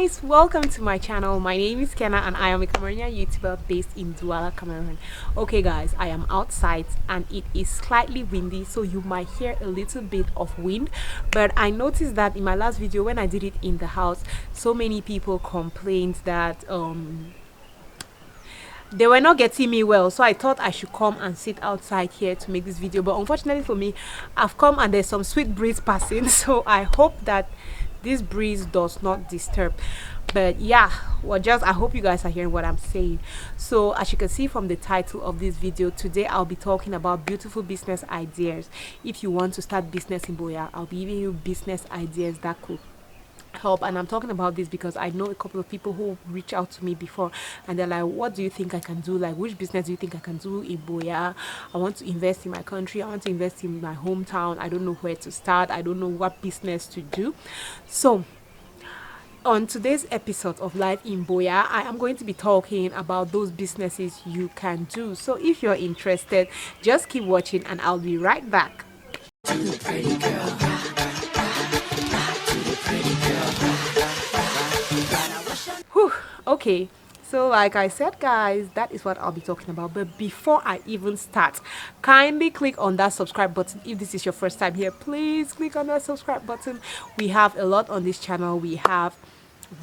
guys, welcome to my channel. My name is Kenna and I am a Cameroonian YouTuber based in Douala, Cameroon. Okay guys, I am outside and it is slightly windy, so you might hear a little bit of wind, but I noticed that in my last video when I did it in the house, so many people complained that they were not getting me well, so I thought I should come and sit outside here to make this video. But unfortunately for me, I've come and there's some sweet breeze passing, so I hope that this breeze does not disturb. But yeah, I hope you guys are hearing what I'm saying. So as you can see from the title of this video, today I'll be talking about beautiful business ideas. If you want to start business in Buea, I'll be giving you business ideas that could help. And I'm talking about this because I know a couple of people who reach out to me before and they're like, what do you think I can do? Like, which business do you think I can do in Buea? I want to invest in my country, I want to invest in my hometown, I don't know where to start, I don't know what business to do. So on today's episode of Life in Buea, I am going to be talking about those businesses you can do. So if you're interested, just keep watching and I'll be right back. Whew, okay, so like I said guys, that is what I'll be talking about. But before I even start, kindly click on that subscribe button. If this is your first time here, please click on that subscribe button. We have a lot on this channel. We have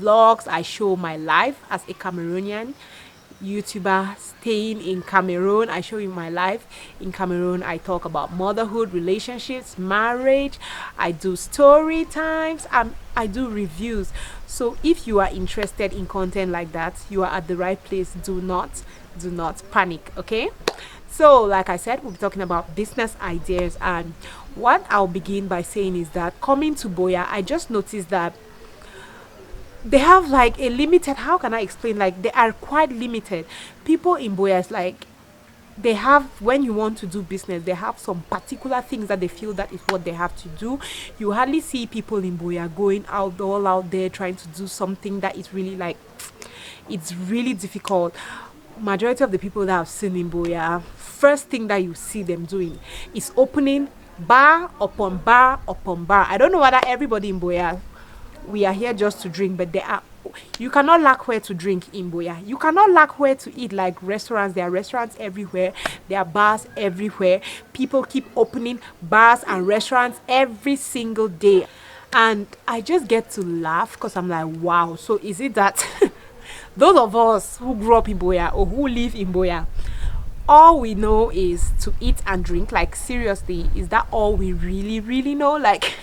vlogs. I show my life as a Cameroonian YouTuber staying in Cameroon. I show you my life in Cameroon. I talk about motherhood, relationships, marriage. I do story times, I do reviews. So if you are interested in content like that, you are at the right place. Do not panic, okay? So like I said, we'll be talking about business ideas, and what I'll begin by saying is that coming to Buea, I just noticed that they have like a limited, how can I explain, like they are quite limited. People in Buea is like, they have, when you want to do business, they have some particular things that they feel that is what they have to do. You hardly see people in Buea going out all out there trying to do something that is really like, it's really difficult. Majority of the people that I've seen in Buea, first thing that you see them doing is opening bar upon bar upon bar. I don't know whether everybody in Buea, we are here just to drink, but you cannot lack where to drink in Buea. You cannot lack where to eat, like restaurants. There are restaurants everywhere, there are bars everywhere. People keep opening bars and restaurants every single day, and I just get to laugh because I'm like, wow, so is it that those of us who grew up in Buea or who live in Buea, all we know is to eat and drink? Like seriously, is that all we really know? Like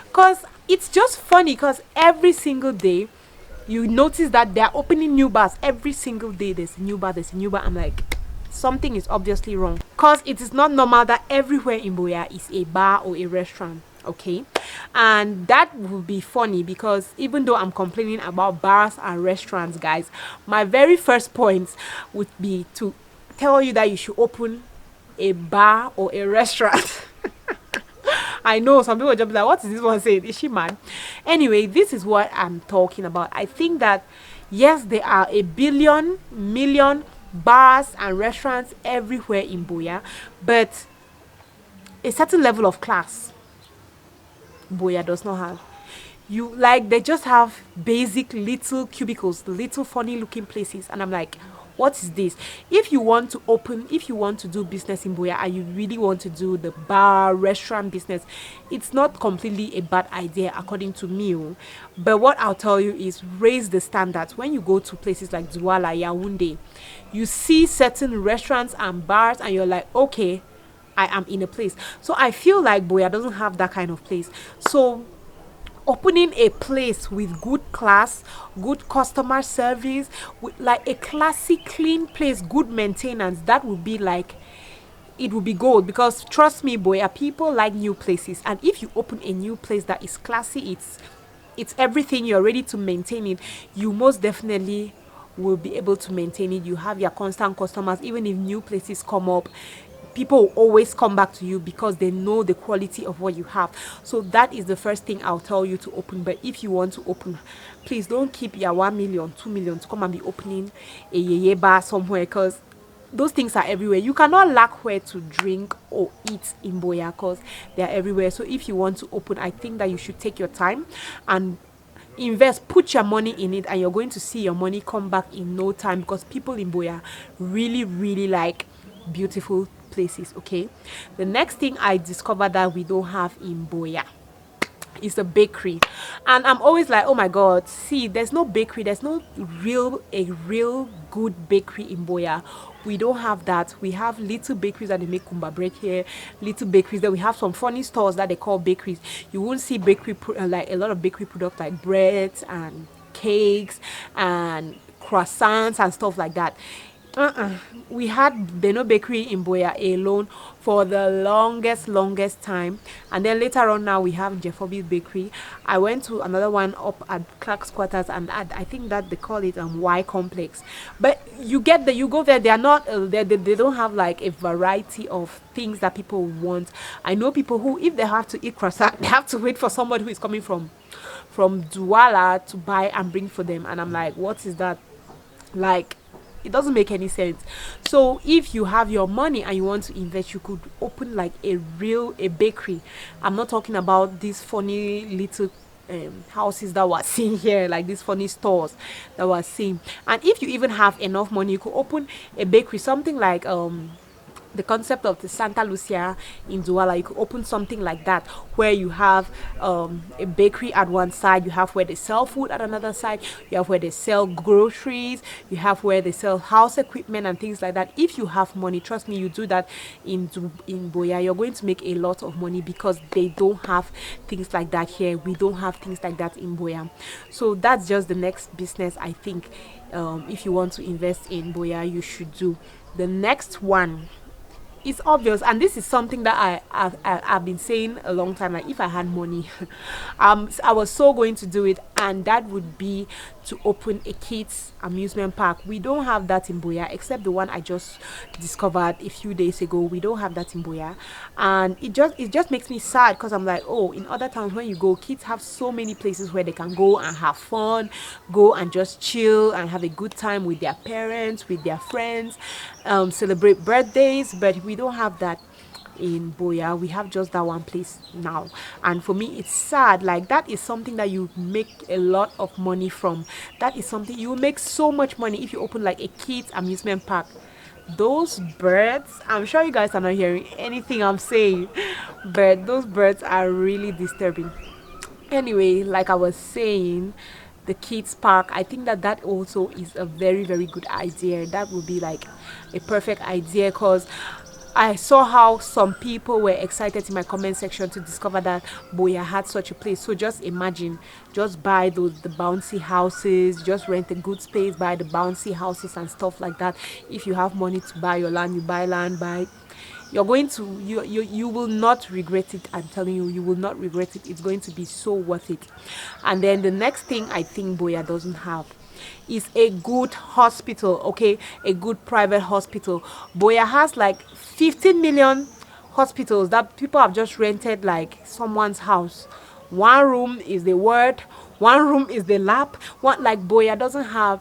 because it's just funny, because every single day you notice that they're opening new bars. Every single day there's a new bar, I'm like, something is obviously wrong, because it is not normal that everywhere in Buea is a bar or a restaurant, okay? And that will be funny, because even though I'm complaining about bars and restaurants, guys, my very first point would be to tell you that you should open a bar or a restaurant. I know some people are just like, what is this one saying? Is she mad? Anyway, this is what I'm talking about. I think that yes, there are a million bars and restaurants everywhere in Buea, but a certain level of class Buea does not have. You like, they just have basic little cubicles, little funny looking places, and I'm like, what is this? If you want to do business in Buea and you really want to do the bar restaurant business, it's not completely a bad idea according to me. But what I'll tell you is raise the standards. When you go to places like Douala, Yaoundé, you see certain restaurants and bars and you're like, okay, I am in a place. So I feel like Buea doesn't have that kind of place. So opening a place with good class, good customer service, with like a classy, clean place, good maintenance, that would be like, it would be gold. Because trust me, Buea people like new places, and if you open a new place that is classy, it's everything, you're ready to maintain it, you most definitely will be able to maintain it. You have your constant customers. Even if new places come up, people will always come back to you because they know the quality of what you have. So that is the first thing I'll tell you to open. But if you want to open, please don't keep your 1 million, 2 million to come and be opening a yeye bar somewhere, because those things are everywhere. You cannot lack where to drink or eat in Buea because they are everywhere. So if you want to open, I think that you should take your time and invest, put your money in it, and you're going to see your money come back in no time, because people in Buea really really like beautiful places. Okay, the next thing I discovered that we don't have in Buea is a bakery. And I'm always like, oh my god, see, there's no bakery, there's no real good bakery in Buea. We don't have that. We have little bakeries that they make kumba bread here, little bakeries that we have some funny stores that they call bakeries. You won't see like a lot of bakery products like breads and cakes and croissants and stuff like that. uh-uh. We had Beno Bakery in Buea alone for the longest time. And then later on now we have Jeffobi's Bakery. I went to another one up at Clark's Quarters, and I think that they call it Y Complex. But you go there, they are not, they don't have like a variety of things that people want. I know people who, if they have to eat croissant, they have to wait for somebody who is coming from Douala to buy and bring for them. And I'm like, what is that? Like, it doesn't make any sense. So if you have your money and you want to invest, you could open like a bakery. I'm not talking about these funny little houses that we're seeing here, like these funny stores that we're seeing. And if you even have enough money, you could open a bakery, something like the concept of the Santa Lucia in Douala. You could open something like that, where you have a bakery at one side, you have where they sell food at another side, you have where they sell groceries, you have where they sell house equipment and things like that. If you have money, trust me, you do that in Buea, you're going to make a lot of money, because they don't have things like that here. We don't have things like that in Buea. So that's just the next business I think, if you want to invest in Buea, you should do. The next one, it's obvious, and this is something that I've been saying a long time, like if I had money, I was so going to do it, and that would be to open a kids amusement park. We don't have that in Buea, except the one I just discovered a few days ago. We don't have that in Buea, and it just makes me sad, because I'm like, oh, in other towns when you go, kids have so many places where they can go and have fun, go and just chill and have a good time with their parents, with their friends, celebrate birthdays. But we don't have that in Buea. We have just that one place now, and for me it's sad. Like, that is something that you make a lot of money from. That is something you will make so much money if you open like a kids amusement park. Those birds, I'm sure you guys are not hearing anything I'm saying, but those birds are really disturbing. Anyway, like I was saying, the kids park, I think that also is a very good idea. That would be like a perfect idea, because I saw how some people were excited in my comment section to discover that Buea had such a place. So just imagine, just buy the bouncy houses, just rent a good space, buy the bouncy houses and stuff like that. If you have money to buy your land, you buy land, buy, you're going to, you will not regret it. I'm telling you, you will not regret it. It's going to be so worth it. And then the next thing I think Buea doesn't have is a good hospital. Okay, a good private hospital. Buea has like 15 million hospitals that people have just rented like someone's house. One room is the ward, one room is the lab. One, like, Buea doesn't have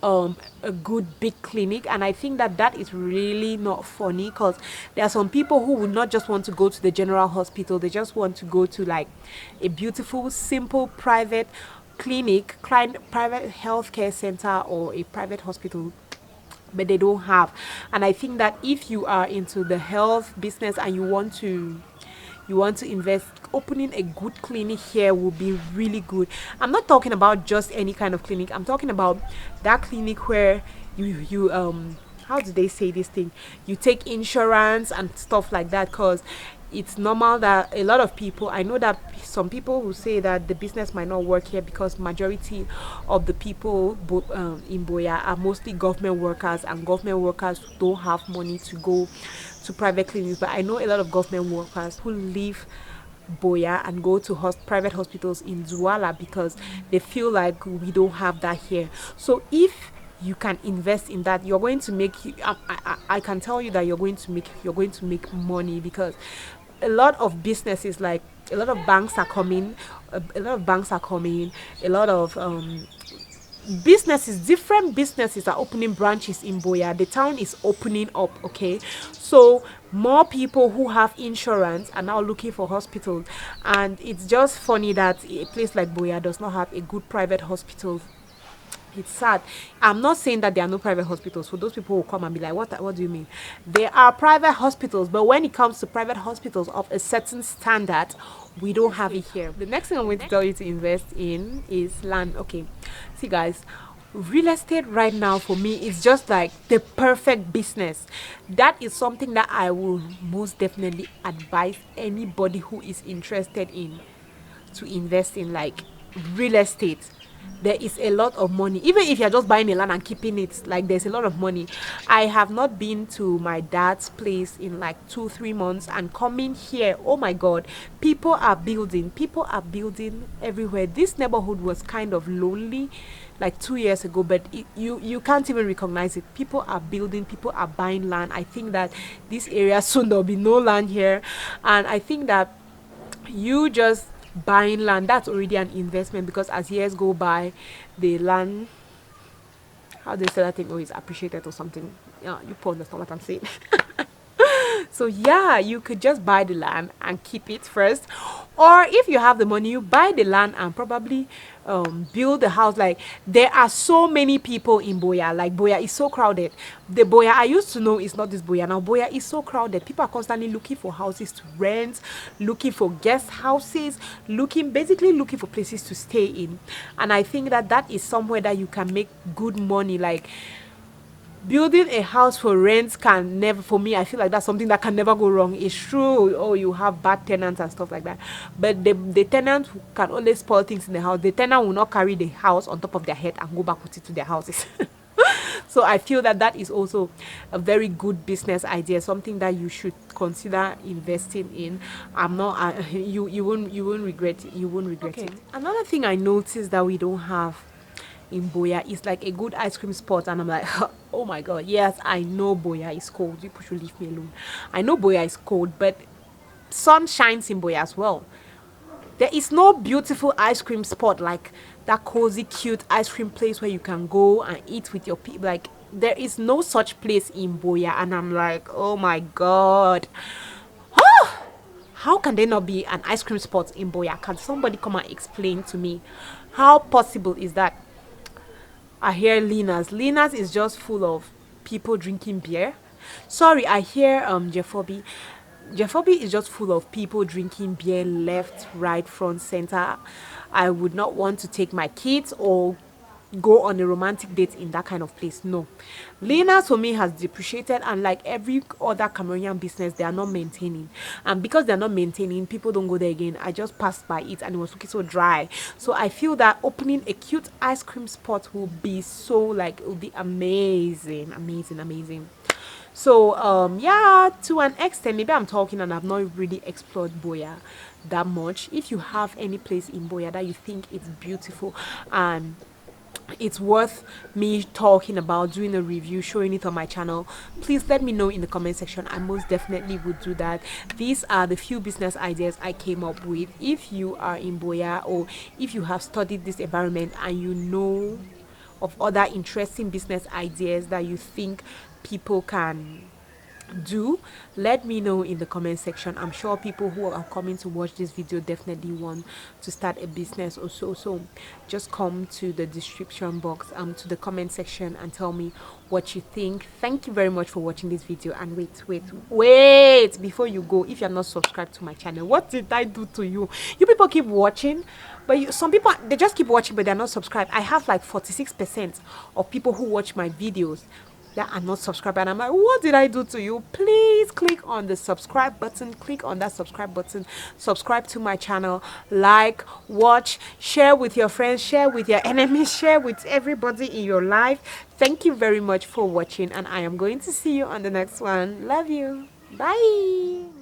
a good big clinic, and I think that is really not funny, because there are some people who would not just want to go to the general hospital, they just want to go to like a beautiful simple private private healthcare center or a private hospital, but they don't have. And I think that if you are into the health business and you want to invest, opening a good clinic here will be really good. I'm not talking about just any kind of clinic. I'm talking about that clinic where you how do they say this thing, you take insurance and stuff like that, because it's normal that a lot of people, I know that some people who say that the business might not work here because majority of the people in Buea are mostly government workers, and government workers don't have money to go to private clinics. But I know a lot of government workers who leave Buea and go to private hospitals in Douala, because they feel like we don't have that here. So if you can invest in that, you're going to make, I can tell you that you're going to make money, because a lot of businesses, like a lot of banks are coming, a lot of businesses, different businesses are opening branches in Buea. The town is opening up, okay? So more people who have insurance are now looking for hospitals, and it's just funny that a place like Buea does not have a good private hospital. It's sad. I'm not saying that there are no private hospitals. So those people will come and be like, what do you mean? There are private hospitals, but when it comes to private hospitals of a certain standard, we don't have it here. The next thing I'm going to tell you to invest in is land. Okay. See guys, real estate right now for me is just like the perfect business. That is something that I will most definitely advise anybody who is interested in to invest in, like real estate. There is a lot of money, even if you're just buying a land and keeping it, like there's a lot of money. I have not been to my dad's place in like 2-3 months, and coming here, oh my god, people are building everywhere. This neighborhood was kind of lonely like 2 years ago, but you can't even recognize it. People are building, people are buying land. I think that this area soon there'll be no land here, and I think that you just buying land, that's already an investment, because as years go by, the land, how they say that thing, oh, is appreciated or something. Yeah, you probably understand what I'm saying. So yeah, you could just buy the land and keep it first, or if you have the money, you buy the land and probably build the house. Like there are so many people in Buea. Like Buea is so crowded. The Buea I used to know is not this Buea now. Buea is so crowded. People are constantly looking for houses to rent, looking for guest houses, basically looking for places to stay in. And I think that that is somewhere that you can make good money. Like building a house for rent can never, for me, I feel like that's something that can never go wrong. It's true, oh, you have bad tenants and stuff like that, but the tenant can always spoil things in the house. The tenant will not carry the house on top of their head and go back with it to their houses. So I feel that that is also a very good business idea, something that you should consider investing in. I'm not you won't regret it. You won't regret it. Another thing I noticed that we don't have in Buea is like a good ice cream spot, and I'm like, oh my god, yes, I know Buea is cold, you should leave me alone. I know Buea is cold, but sun shines in Buea as well. There is no beautiful ice cream spot like that cozy cute ice cream place where you can go and eat with your people. Like there is no such place in Buea, and I'm like, oh my god, how can there not be an ice cream spot in Buea? Can somebody come and explain to me how possible is that? I hear Lina's. Lina's is just full of people drinking beer. Sorry, I hear Jeffobi. Jeffobi is just full of people drinking beer left, right, front, center. I would not want to take my kids or go on a romantic date in that kind of place. No. Lina's for me has depreciated, and like every other Cameroonian business, they are not maintaining. And because they're not maintaining, people don't go there again. I just passed by it and it was looking so dry. So I feel that opening a cute ice cream spot will be so, like, it will be amazing, amazing, amazing. So yeah, to an extent, maybe I'm talking and I've not really explored Buea that much. If you have any place in Buea that you think it's beautiful and it's worth me talking about, doing a review, showing it on my channel, please let me know in the comment section. I most definitely would do that. These are the few business ideas I came up with. If you are in Buea, or if you have studied this environment and you know of other interesting business ideas that you think people can do, let me know in the comment section. I'm sure people who are coming to watch this video definitely want to start a business or so just come to the description box, to the comment section, and tell me what you think. Thank you very much for watching this video. And wait before you go, if you're not subscribed to my channel, what did I do to you? You people keep watching, but some people, they just keep watching but they're not subscribed. I have like 46% of people who watch my videos that are not subscribed, and I'm like, what did I do to you? Please click on the subscribe button, click on that subscribe button, subscribe to my channel, like, watch, share with your friends, share with your enemies, share with everybody in your life. Thank you very much for watching, and I am going to see you on the next one. Love you. Bye.